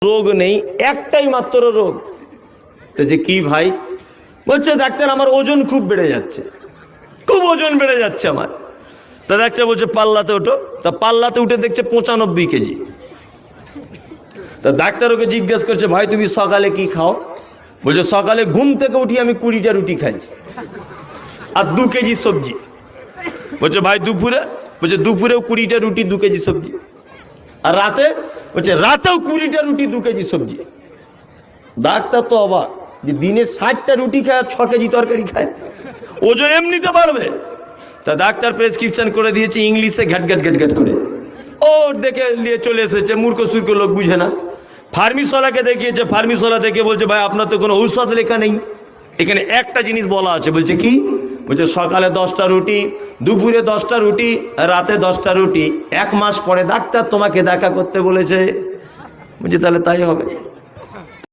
রোগ নেই, একটাই মাত্র রোগ। যে কি ভাই? বলছে ডাক্তার আমার ওজন খুব বেড়ে যাচ্ছে, খুব ওজন বেড়ে যাচ্ছে আমার। তা ডাক্তার বলছে পাল্লাতে ওঠো। তা পাল্লাতে উঠে দেখছে 95 কেজি। তা ডাক্তার ওকে জিজ্ঞেস করছে ভাই তুমি সকালে কি খাও? বলছে সকালে ঘুম থেকে উঠি আমি 20টা রুটি খাই আর 2 কেজি সবজি। বলছে ভাই দুপুরে? বলছে দুপুরেও 20টা রুটি 2 কেজি সবজি। আর রাতে? বলছে রাতেও 20টা রুটি 2 কেজি সবজি। ডাক্তার তো অবাক যে দিনে 60টা রুটি খায় আর 6 কেজি তরকারি খায়, ওজন এমনিতে বাড়বে। তা ডাক্তার প্রেসক্রিপশন করে দিয়েছে ইংলিশে ঘ্যাট ঘ্যাট ঘ্যাট ঘ্যাট করে। ওর দেখে নিয়ে চলে এসেছে, মূর্খ সূর্খ লোক বুঝে না। ফার্মিসওয়ালাকে দেখিয়েছে, ফার্মিসওয়ালা দেখে বলছে ভাই আপনার তো কোনো ঔষধ লেখা নেই, এখানে একটা জিনিস বলা আছে। বলছে কি? বলছে সকালে 10টা রুটি, দুপুরে 10টা রুটি, রাতে 10টা রুটি। 1 মাস পরে ডাক্তার তোমাকে দেখা করতে বলেছে। বলছে তাহলে তাই হবে।